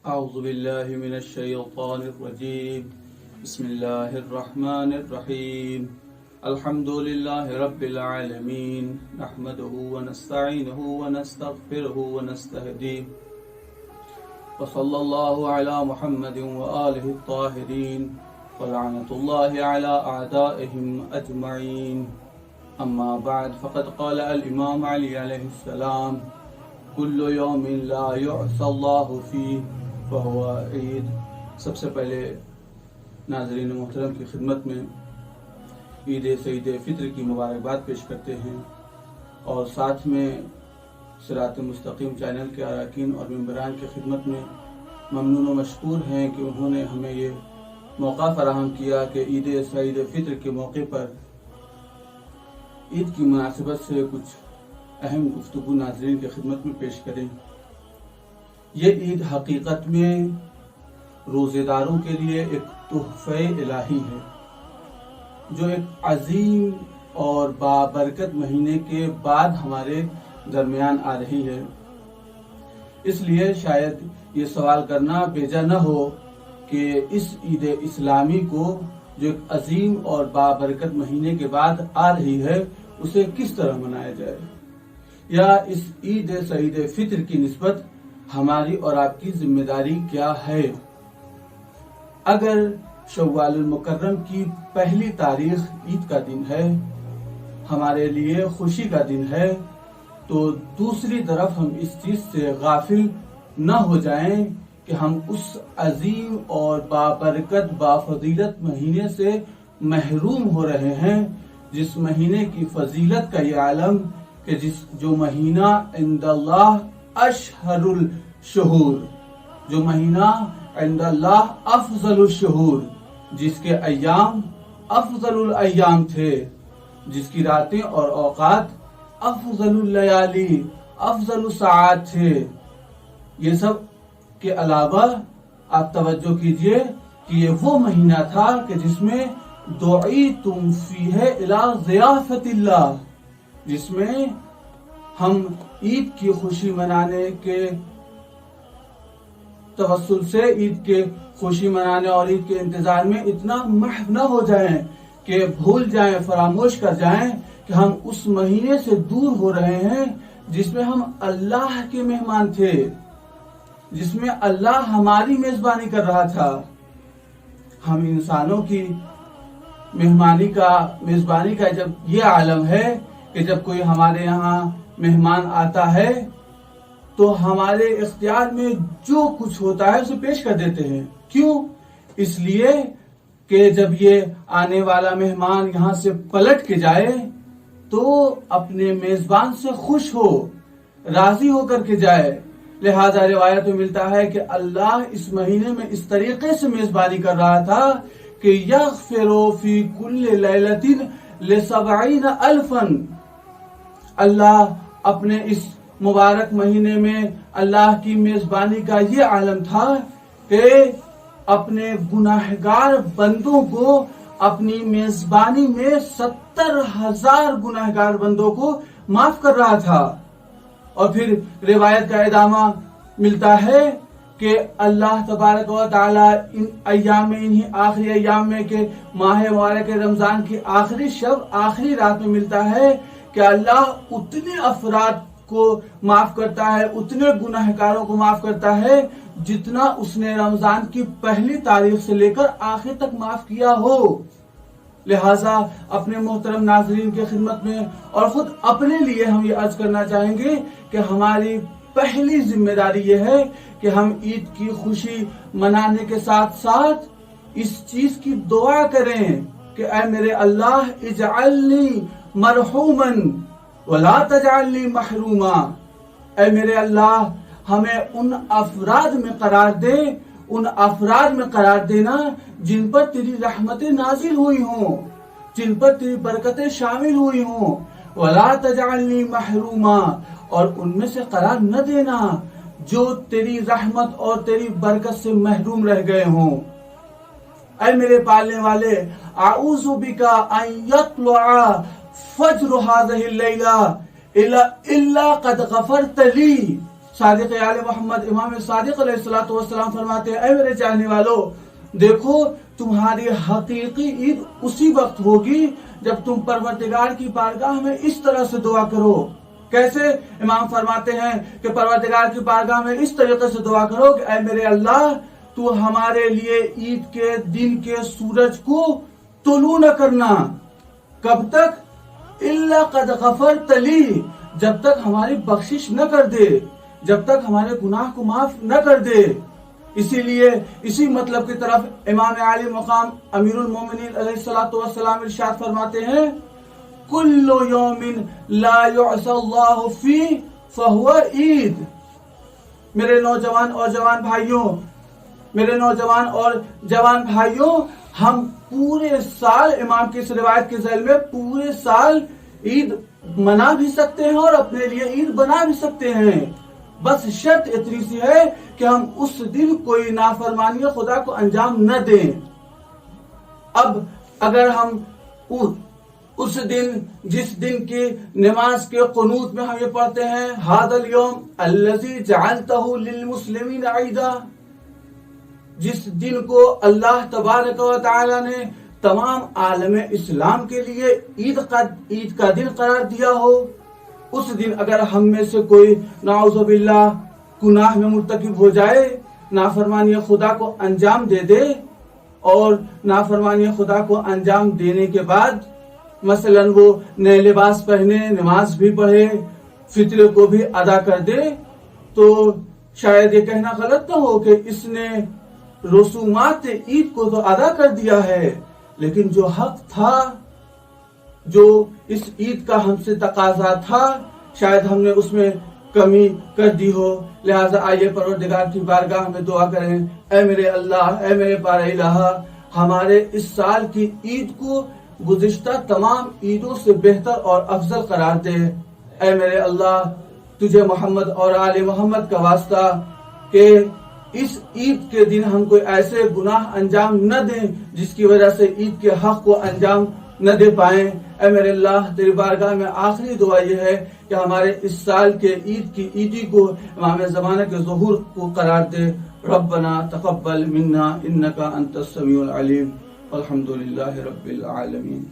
أعوذ بالله من الشيطان الرجيم بسم الله الرحمن الرحيم الحمد لله رب العالمين نحمده ونستعينه ونستغفره ونستهديه وصلى الله على محمد وآله الطاهرين ولعنة الله على أعدائهم أجمعين أما بعد فقد قال الإمام علي عليه السلام كل يوم لا يعصى الله فيه فهو عید۔ سب سے پہلے ناظرین محترم کی خدمت میں عید سعید فطر کی مبارکباد پیش کرتے ہیں اور ساتھ میں صراط مستقیم چینل کے اراکین اور ممبران کی خدمت میں ممنون و مشکور ہیں کہ انہوں نے ہمیں یہ موقع فراہم کیا کہ عید سعید فطر کے موقع پر عید کی مناسبت سے کچھ اہم گفتگو ناظرین کی خدمت میں پیش کریں۔ یہ عید حقیقت میں روزے داروں کے لیے ایک تحفہ الہی ہے جو ایک عظیم اور بابرکت مہینے کے بعد ہمارے درمیان آ رہی ہے۔ اس لیے شاید یہ سوال کرنا بیجا نہ ہو کہ اس عید اسلامی کو جو ایک عظیم اور بابرکت مہینے کے بعد آ رہی ہے اسے کس طرح منایا جائے، یا اس عید سعید فطر کی نسبت ہماری اور آپ کی ذمہ داری کیا ہے۔ اگر شوال المکرم کی پہلی تاریخ عید کا دن ہے، ہمارے لیے خوشی کا دن ہے، تو دوسری طرف ہم اس چیز سے غافل نہ ہو جائیں کہ ہم اس عظیم اور بابرکت بافضیلت مہینے سے محروم ہو رہے ہیں، جس مہینے کی فضیلت کا یہ عالم کہ جو مہینہ عند اللہ اشہر الشہور، جو مہینہ عند اللہ افضل الشہور، جس کے ایام افضل الایام تھے، جس کی راتیں اور اوقات افضل اللیالی افضل الساعات تھے۔ یہ سب کے علاوہ آپ توجہ کیجئے کہ یہ وہ مہینہ تھا کہ جس میں دعیتم فیہ الی ضیافت اللہ، جس میں ہم عید کی خوشی منانے کے توسل سے عید کے خوشی منانے اور عید کے انتظار میں اتنا محو نہ ہو جائیں کہ بھول جائیں، فراموش کر جائیں کہ ہم اس مہینے سے دور ہو رہے ہیں جس میں ہم اللہ کے مہمان تھے، جس میں اللہ ہماری میزبانی کر رہا تھا۔ ہم انسانوں کی میزبانی کا جب یہ عالم ہے کہ جب کوئی ہمارے یہاں مہمان آتا ہے تو ہمارے اختیار میں جو کچھ ہوتا ہے اسے پیش کر دیتے ہیں۔ کیوں؟ اس لیے کہ جب یہ آنے والا مہمان یہاں سے پلٹ کے جائے تو اپنے میزبان سے خوش ہو، راضی ہو کر کے جائے۔ لہذا روایت میں ملتا ہے کہ اللہ اس مہینے میں اس طریقے سے میزبانی کر رہا تھا کہ یغفر فی کل لیلۃ ل70 الفا، اللہ اپنے اس مبارک مہینے میں اللہ کی میزبانی کا یہ عالم تھا کہ اپنے گناہگار بندوں کو اپنی میزبانی میں 70,000 گناہگار بندوں کو معاف کر رہا تھا۔ اور پھر روایت کا ادامہ ملتا ہے کہ اللہ تبارک و تعالی ان ایام میں، انہی آخری ایام میں کہ ماہ مبارک رمضان کی آخری شب آخری رات میں ملتا ہے کہ اللہ اتنے افراد کو معاف کرتا ہے، اتنے گناہگاروں کو معاف کرتا ہے جتنا اس نے رمضان کی پہلی تاریخ سے لے کر آخر تک معاف کیا ہو۔ لہٰذا اپنے محترم ناظرین کی خدمت میں اور خود اپنے لیے ہم یہ عرض کرنا چاہیں گے کہ ہماری پہلی ذمہ داری یہ ہے کہ ہم عید کی خوشی منانے کے ساتھ ساتھ اس چیز کی دعا کریں کہ اے میرے اللہ اجعلنی مرحوما ولا تجعلنی محروما، اے میرے اللہ ہمیں ان افراد میں قرار دینا جن پر تیری رحمتیں نازل ہوئی ہوں، جن پر تیری برکتیں شامل ہوئی ہوں، ولا تجعلنی محروما، اور ان میں سے قرار نہ دینا جو تیری رحمت اور تیری برکت سے محروم رہ گئے ہوں۔ اے میرے پالنے والے اعوذ بک ان یطلع فجر هذه الليلة الا قد غفرت لي، صادق آل محمد امام صادق علیہ الصلوۃ والسلام فرماتے ہیں اے میرے چاہنے والو، دیکھو تمہاری حقیقی عید اسی وقت ہوگی جب تم پروردگار کی بارگاہ میں اس طرح سے دعا کرو۔ کیسے؟ امام فرماتے ہیں کہ پروردگار کی بارگاہ میں اس طریقے سے دعا کرو کہ اے میرے اللہ، تو ہمارے لیے عید کے دن کے سورج کو طلوع نہ کرنا۔ کب تک؟ الا قد غفرت لی، جب تک ہماری بخشش نہ کر دے، جب تک ہمارے گناہ کو معاف نہ کر دے۔ اسی لیے اسی مطلب کی طرف امام عالی مقام امیر المومنین علیہ الصلوۃ والسلام ارشاد فرماتے ہیں کل یوم لا یعصی اللہ فیہ فہو عید۔ میرے نوجوان اور جوان بھائیوں، ہم پورے سال امام کی اس روایت کے ذیل میں پورے سال عید منا بھی سکتے ہیں اور اپنے لیے عید بنا بھی سکتے ہیں، بس شرط اتنی سی ہے کہ ہم اس دن کوئی نافرمانی خدا کو انجام نہ دیں۔ اب اگر ہم اس دن، جس دن کی نماز کے قنوت میں ہم یہ پڑھتے ہیں ھذا الیوم الذی جعلتہ للمسلمین عیدا، جس دن کو اللہ تبارک و تعالی نے تمام عالم اسلام کے لیے عید کا دن قرار دیا ہو، اس دن اگر ہم میں سے کوئی نعوذ باللہ گناہ میں مرتکب ہو جائے، نافرمانی خدا کو انجام دے دے، اور نافرمانی خدا کو انجام دینے کے بعد مثلا وہ نئے لباس پہنے، نماز بھی پڑھے، فطرے کو بھی ادا کر دے، تو شاید یہ کہنا غلط نہ ہو کہ اس نے رسومات عید کو تو ادا کر دیا ہے، لیکن جو حق تھا، جو اس عید کا ہم سے تقاضا تھا، شاید ہم نے اس میں کمی کر دی ہو۔ لہٰذا آئیے پروردگار کی بارگاہ میں دعا کریں، اے میرے اللہ، اے میرے پارے الہ، ہمارے اس سال کی عید کو گزشتہ تمام عیدوں سے بہتر اور افضل قرار دے۔ اے میرے اللہ، تجھے محمد اور آل محمد کا واسطہ کہ اس عید کے دن ہم کوئی ایسے گناہ انجام نہ دیں جس کی وجہ سے عید کے حق کو انجام نہ دے پائیں۔ اے میرے اللہ، تیری بارگاہ میں آخری دعا یہ ہے کہ ہمارے اس سال کے عید کی عیدی کو امام زمانہ کے ظہور کو قرار دے۔ ربنا تقبل منا انک انت السمیع العلیم، والحمد للہ رب العالمین۔